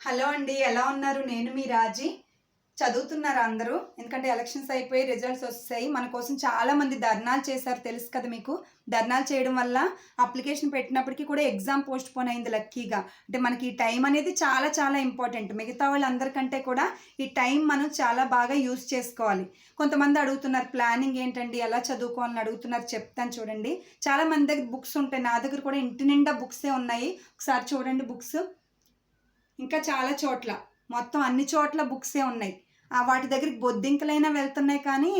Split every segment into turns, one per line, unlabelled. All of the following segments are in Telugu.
హలో అండి, ఎలా ఉన్నారు? నేను మీ రాజీ. చదువుతున్నారా అందరూ? ఎందుకంటే ఎలక్షన్స్ అయిపోయి రిజల్ట్స్ వస్తాయి. మన కోసం చాలామంది ధర్నాలు చేశారు, తెలుసు కదా మీకు. ధర్నాలు చేయడం వల్ల అప్లికేషన్ పెట్టినప్పటికీ కూడా ఎగ్జామ్ పోస్ట్ పోన్ అయింది లక్కీగా. అంటే మనకి ఈ టైం అనేది చాలా చాలా ఇంపార్టెంట్. మిగతా వాళ్ళందరికంటే కూడా ఈ టైం మనం చాలా బాగా యూజ్ చేసుకోవాలి. కొంతమంది అడుగుతున్నారు ప్లానింగ్ ఏంటండి, ఎలా చదువుకోవాలని అడుగుతున్నారు, చెప్తాను చూడండి. చాలా మంది దగ్గర బుక్స్ ఉంటాయి, నా దగ్గర కూడా ఇంటి నిండా బుక్సే ఉన్నాయి. ఒకసారి చూడండి బుక్స్. ఇంకా చాలా చోట్ల, మొత్తం అన్ని చోట్ల బుక్సే ఉన్నాయి. వాటి దగ్గరికి బొద్దింకలైనా వెళ్తున్నాయి, కానీ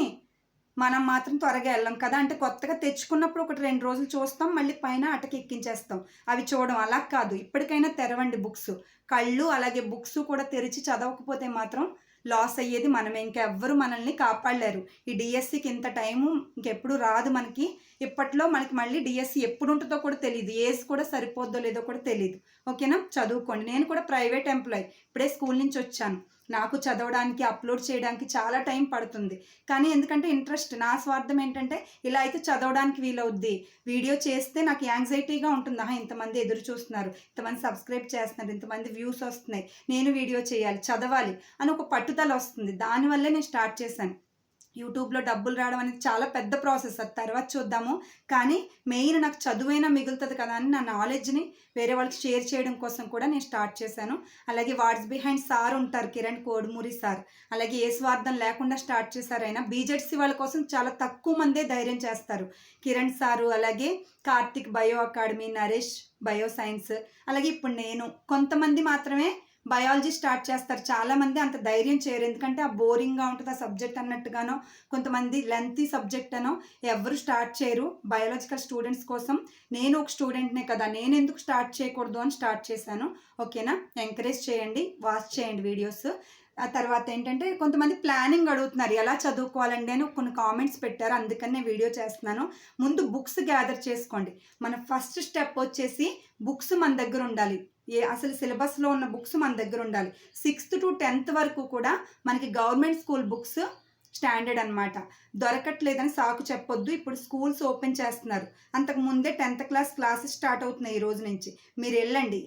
మనం మాత్రం త్వరగా వెళ్ళాం కదా. అంటే కొత్తగా తెచ్చుకున్నప్పుడు 1-2 రోజులు చూస్తాం, మళ్ళీ పైన అటకి ఎక్కించేస్తాం. అవి చూడడం అలా కాదు. ఇప్పటికైనా తెరవండి బుక్స్. కళ్ళు అలాగే బుక్స్ కూడా తెరిచి చదవకపోతే మాత్రం లాస్ అయ్యేది మనమే. ఇంకెవ్వరు మనల్ని కాపాడలేరు. ఈ డిఎస్సికి ఇంత టైము ఇంకెప్పుడు రాదు మనకి. ఇప్పట్లో మనకి మళ్ళీ డిఎస్సి ఎప్పుడు ఉంటుందో కూడా తెలియదు, ఏజ్ కూడా సరిపోద్దో లేదో కూడా తెలియదు. ఓకేనా, చదువుకోండి. నేను కూడా ప్రైవేట్ ఎంప్లాయ్, ఇప్పుడే స్కూల్ నుంచి వచ్చాను. నాకు చదవడానికి, అప్లోడ్ చేయడానికి చాలా టైం పడుతుంది. కానీ ఎందుకంటే ఇంట్రెస్ట్, నా స్వార్థం ఏంటంటే ఇలా అయితే చదవడానికి వీలవుద్ది. వీడియో చేస్తే నాకు యాంగ్జైటీగా ఉంటుంది. ఇంతమంది ఎదురు చూస్తున్నారు, ఇంతమంది సబ్స్క్రైబ్ చేస్తున్నారు, ఇంతమంది వ్యూస్ వస్తున్నాయి, నేను వీడియో చేయాలి, చదవాలి అని ఒక పట్టుదల వస్తుంది. దానివల్లే నేను స్టార్ట్ చేశాను. యూట్యూబ్లో డబ్బులు రావడం అనేది చాలా పెద్ద ప్రాసెస్, అది తర్వాత చూద్దాము. కానీ మెయిన్ నాకు చదువైనా మిగులుతుంది కదా అని నా నాలెడ్జ్ని వేరే వాళ్ళకి షేర్ చేయడం కోసం కూడా నేను స్టార్ట్ చేశాను. అలాగే వాట్స్ బిహైండ్ సార్ ఉంటారు, కిరణ్ కోడుమూరి సార్. అలాగే ఏ స్వార్థం లేకుండా స్టార్ట్ చేశారు ఆయన. బీజెడ్సీ వాళ్ళ కోసం చాలా తక్కువ మందే ధైర్యం చేస్తారు. కిరణ్ సారు, అలాగే Karthik bio academy, Naresh bio science, అలాగే ఇప్పుడు నేను. కొంతమంది మాత్రమే బయాలజీ స్టార్ట్ చేస్తారు, చాలామంది అంత ధైర్యం చేయరు. ఎందుకంటే ఆ బోరింగ్గా ఉంటుంది ఆ సబ్జెక్ట్ అన్నట్టుగానో, కొంతమంది లెంతీ సబ్జెక్ట్ అనో ఎవరు స్టార్ట్ చేయరు. బయాలజికల్ స్టూడెంట్స్ కోసం నేను ఒక స్టూడెంట్నే కదా, నేను ఎందుకు స్టార్ట్ చేయకూడదు అని స్టార్ట్ చేశాను. ఓకేనా, ఎంకరేజ్ చేయండి, వాచ్ చేయండి వీడియోస్. ఆ తర్వాత ఏంటంటే కొంతమంది ప్లానింగ్ అడుగుతున్నారు, ఎలా చదువుకోవాలండి అని కొన్ని కామెంట్స్ పెట్టారు, అందుకని నేను వీడియో చేస్తున్నాను. ముందు బుక్స్ గ్యాదర్ చేసుకోండి. మన ఫస్ట్ స్టెప్ వచ్చేసి బుక్స్ మన దగ్గర ఉండాలి. అసలు సిలబస్లో ఉన్న బుక్స్ మన దగ్గర ఉండాలి. 6th to 10th వరకు కూడా మనకి గవర్నమెంట్ స్కూల్ బుక్స్ స్టాండర్డ్ అనమాట. దొరకట్లేదని సాకు చెప్పొద్దు. ఇప్పుడు స్కూల్స్ ఓపెన్ చేస్తున్నారు, అంతకు ముందే 10th క్లాస్ క్లాసెస్ స్టార్ట్ అవుతున్నాయి ఈ రోజు నుంచి. మీరు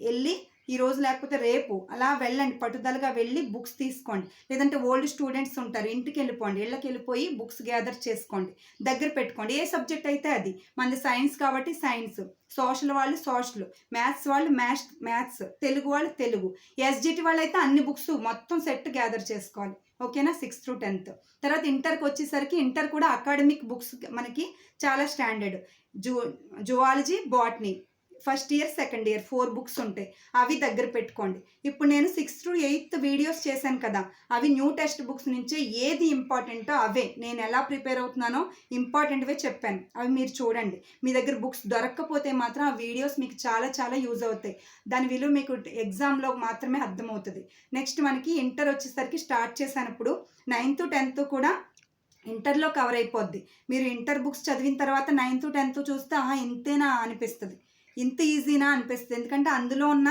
వెళ్ళి ఈ రోజు లేకపోతే రేపు అలా వెళ్ళండి, పట్టుదలగా వెళ్ళి బుక్స్ తీసుకోండి. లేదంటే ఓల్డ్ స్టూడెంట్స్ ఉంటారు, ఇంటికి వెళ్ళిపోండి, ఇళ్ళకి వెళ్ళిపోయి బుక్స్ గ్యాదర్ చేసుకోండి, దగ్గర పెట్టుకోండి. ఏ సబ్జెక్ట్ అయితే అది. మనది సైన్స్ కాబట్టి సైన్స్, సోషల్ వాళ్ళు సోషల్, మ్యాథ్స్ వాళ్ళు మ్యాథ్స్, తెలుగు వాళ్ళు తెలుగు, ఎస్జిటి వాళ్ళు అయితే అన్ని బుక్స్ మొత్తం సెట్ గ్యాదర్ చేసుకోవాలి. ఓకేనా, 6th to 10th. తర్వాత ఇంటర్కి వచ్చేసరికి ఇంటర్ కూడా అకాడమిక్ బుక్స్ మనకి చాలా standard. Zoology, botany first year, second year 4 books ఉంటాయి, అవి దగ్గర పెట్టుకోండి. ఇప్పుడు నేను 6th to 8th వీడియోస్ చేశాను కదా, అవి న్యూ టెక్స్ట్ బుక్స్ నుంచే ఏది ఇంపార్టెంటో అవే, నేను ఎలా ప్రిపేర్ అవుతున్నానో ఇంపార్టెంట్వే చెప్పాను, అవి మీరు చూడండి. మీ దగ్గర బుక్స్ దొరక్కపోతే మాత్రం ఆ వీడియోస్ మీకు చాలా చాలా యూజ్ అవుతాయి. దాని విలువ మీకు ఎగ్జామ్లో మాత్రమే అర్థమవుతుంది. నెక్స్ట్ మనకి ఇంటర్ వచ్చేసరికి స్టార్ట్ చేసినప్పుడు 9th 10th కూడా ఇంటర్లో కవర్ అయిపోద్ది. మీరు ఇంటర్ బుక్స్ చదివిన తర్వాత 9th 10th చూస్తే ఇంతేనా అనిపిస్తుంది, ఇంత ఈజీనా అనిపిస్తుంది. ఎందుకంటే అందులో ఉన్న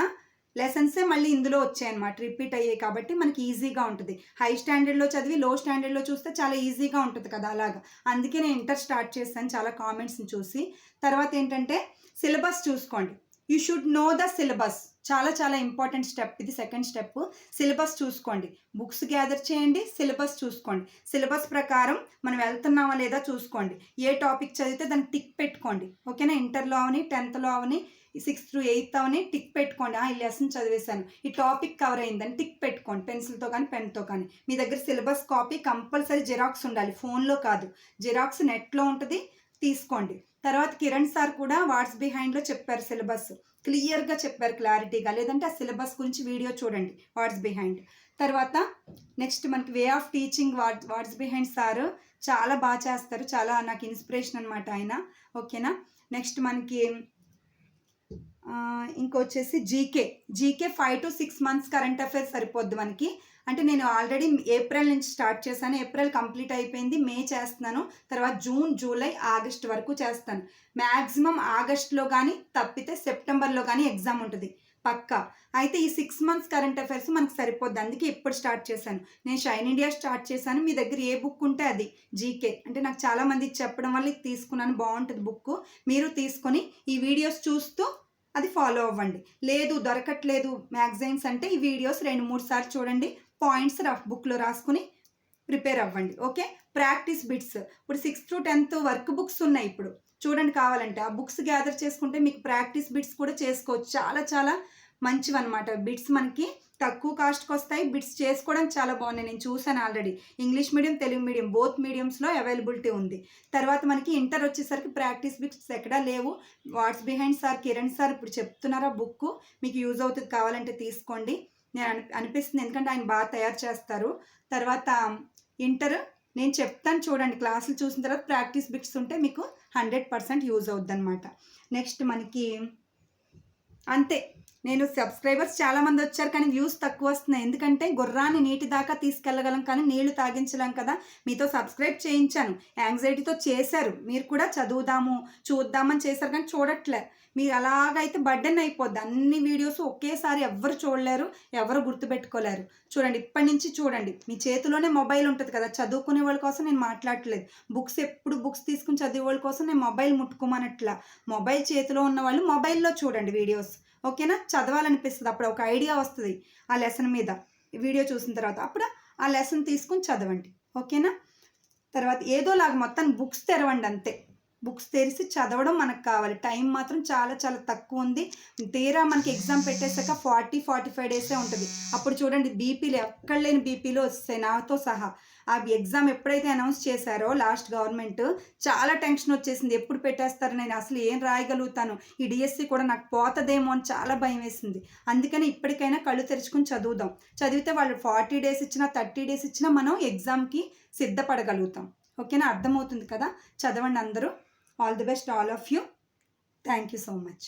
లెసన్సే మళ్ళీ ఇందులో వచ్చాయన్నమాట, రిపీట్ అయ్యాయి కాబట్టి మనకి ఈజీగా ఉంటుంది. హై స్టాండర్డ్లో చదివి లో స్టాండర్డ్లో చూస్తే చాలా ఈజీగా ఉంటుంది కదా, అలాగా. అందుకే నేను ఇంటర్ స్టార్ట్ చేశాను చాలా కామెంట్స్ని చూసి. తర్వాత ఏంటంటే సిలబస్ చూసుకోండి. You should know the syllabus, చాలా చాలా ఇంపార్టెంట్ స్టెప్ ఇది. సెకండ్ స్టెప్, సిలబస్ చూసుకోండి. బుక్స్ గ్యాదర్ చేయండి, సిలబస్ చూసుకోండి. సిలబస్ ప్రకారం మనం వెళ్తున్నామా లేదా చూసుకోండి. ఏ టాపిక్ చదివితే దాన్ని టిక్ పెట్టుకోండి. ఓకేనా, ఇంటర్లో అవని, 10thలో అవని, 6th to 8th Avani tick పెట్టుకోండి. ఈ లెసన్ చదివేశాను, ఈ టాపిక్ కవర్ అయిందని టిక్ పెట్టుకోండి, పెన్సిల్తో కానీ పెన్తో కానీ. మీ దగ్గర సిలబస్ కాపీ కంపల్సరీ జిరాక్స్ ఉండాలి, ఫోన్లో కాదు, జిరాక్స్ నెట్లో ఉంటుంది, తీసుకోండి. తర్వాత కిరణ్ సార్ కూడా వాట్స్ బిహైండ్లో చెప్పారు, సిలబస్ క్లియర్గా చెప్పారు, క్లారిటీగా. లేదంటే ఆ సిలబస్ గురించి వీడియో చూడండి, వాట్స్ బిహైండ్. తర్వాత నెక్స్ట్ మనకి way of teaching, watts behind sir చాలా బాగా చేస్తారు, చాలా నాకు ఇన్స్పిరేషన్ అనమాట ఆయన. ఓకేనా, నెక్స్ట్ మనకి ఇంకొచ్చేసి GK 5 to 6 months current affairs సరిపోద్ది మనకి. అంటే నేను ఆల్రెడీ ఏప్రిల్ నుంచి స్టార్ట్ చేశాను, ఏప్రిల్ కంప్లీట్ అయిపోయింది, మే చేస్తున్నాను, తర్వాత జూన్, జూలై, ఆగస్ట్ వరకు చేస్తాను. మ్యాక్సిమం ఆగస్ట్లో కానీ, తప్పితే సెప్టెంబర్లో కానీ ఎగ్జామ్ ఉంటుంది పక్కా. అయితే ఈ 6 months కరెంట్ అఫైర్స్ మనకు సరిపోద్ది, అందుకే ఇప్పుడు స్టార్ట్ చేశాను. నేను షైన్ ఇండియా స్టార్ట్ చేశాను. మీ దగ్గర ఏ బుక్ ఉంటే అది, జీకే అంటే నాకు చాలామంది చెప్పడం వల్ల తీసుకున్నాను, బాగుంటుంది బుక్. మీరు తీసుకొని ఈ వీడియోస్ చూస్తూ అది ఫాలో అవ్వండి. లేదు దొరకట్లేదు మ్యాగజైన్స్ అంటే ఈ వీడియోస్ 2-3 సార్లు చూడండి. పాయింట్స్ రఫ్ బుక్లో రాసుకుని ప్రిపేర్ అవ్వండి. ఓకే. ప్రాక్టీస్ బిట్స్ ఇప్పుడు 6th-10th వర్క్ బుక్స్ ఉన్నాయి ఇప్పుడు చూడండి. కావాలంటే ఆ బుక్స్ గ్యాదర్ చేసుకుంటే మీకు ప్రాక్టీస్ బిట్స్ కూడా చేసుకోవచ్చు. చాలా చాలా మంచివన్నమాట. బిట్స్ మనకి తక్కువ కాస్ట్కి వస్తాయి. బిట్స్ చేసుకోవడానికి చాలా బాగున్నాయి. నేను చూసాను already. English medium, Telugu medium both మీడియంస్లో అవైలబిలిటీ ఉంది. తర్వాత మనకి ఇంటర్ వచ్చేసరికి ప్రాక్టీస్ బిట్స్ ఎక్కడా లేవు. What's behind sir Kiran sir ఇప్పుడు చెప్తున్నారు. ఆ బుక్ మీకు యూజ్ అవుతుంది, కావాలంటే తీసుకోండి. నేను అనిపిస్తుంది, ఎందుకంటే ఆయన బాగా తయారు చేస్తారు. తర్వాత ఇంటర్ నేను చెప్తాను చూడండి. క్లాసులు చూసిన తర్వాత ప్రాక్టీస్ బిట్స్ ఉంటే మీకు 100% యూజ్ అవుద్ది అనమాట. నెక్స్ట్ మనకి అంతే. నేను సబ్స్క్రైబర్స్ చాలామంది వచ్చారు కానీ వ్యూస్ తక్కువ వస్తున్నాయి. ఎందుకంటే గుర్రాన్ని నీటి దాకా తీసుకెళ్ళగలం కానీ నీళ్లు తాగించలేం కదా. మీతో సబ్స్క్రైబ్ చేయించాను, యాంగ్జైటీతో చేశారు. మీరు కూడా చదువుదాము చూద్దామని చేశారు కానీ చూడట్లే. మీరు అలాగైతే బర్డెన్ అయిపోద్ది. అన్ని వీడియోస్ ఒకేసారి ఎవ్వరు చూడలేరు, ఎవరు గుర్తుపెట్టుకోలేరు. చూడండి, ఇప్పటి నుంచి చూడండి. మీ చేతిలోనే మొబైల్ ఉంటుంది కదా. చదువుకునే వాళ్ళ కోసం నేను మాట్లాడట్లేదు. ఎప్పుడు బుక్స్ తీసుకుని చదివే వాళ్ళ కోసం నేను మొబైల్ ముట్టుకోమనట్లా. మొబైల్ చేతిలో ఉన్న వాళ్ళు మొబైల్లో చూడండి వీడియోస్. ఓకేనా. చదవాలనిపిస్తుంది, అప్పుడు ఒక ఐడియా వస్తుంది ఆ లెసన్ మీద. వీడియో చూసిన తర్వాత అప్పుడు ఆ లెసన్ తీసుకుని చదవండి. ఓకేనా. తర్వాత ఏదోలాగా మొత్తం బుక్స్ తెరవండి అంతే. బుక్స్ తెరిచి చదవడం మనకు కావాలి. టైం మాత్రం చాలా చాలా తక్కువ ఉంది. తీరా మనకి ఎగ్జామ్ పెట్టేశాక 40-45 డేసే ఉంటుంది. అప్పుడు చూడండి బీపీలు ఎక్కడ లేని బీపీలు వస్తాయి నాతో సహా. ఆ ఎగ్జామ్ ఎప్పుడైతే అనౌన్స్ చేశారో లాస్ట్ గవర్నమెంట్, చాలా టెన్షన్ వచ్చేసింది. ఎప్పుడు పెట్టేస్తారు, నేను అసలు ఏం రాయగలుగుతాను, ఈ డిఎస్సి కూడా నాకు పోతుందేమో అని చాలా భయం వేసింది. అందుకని ఇప్పటికైనా కళ్ళు తెరుచుకుని చదువుదాం. చదివితే వాళ్ళు 40 డేస్ ఇచ్చినా 30 డేస్ ఇచ్చినా మనం ఎగ్జామ్కి సిద్ధపడగలుగుతాం. ఓకేనా. అర్థమవుతుంది కదా. చదవండి అందరూ. All the best, all of you. Thank you so much.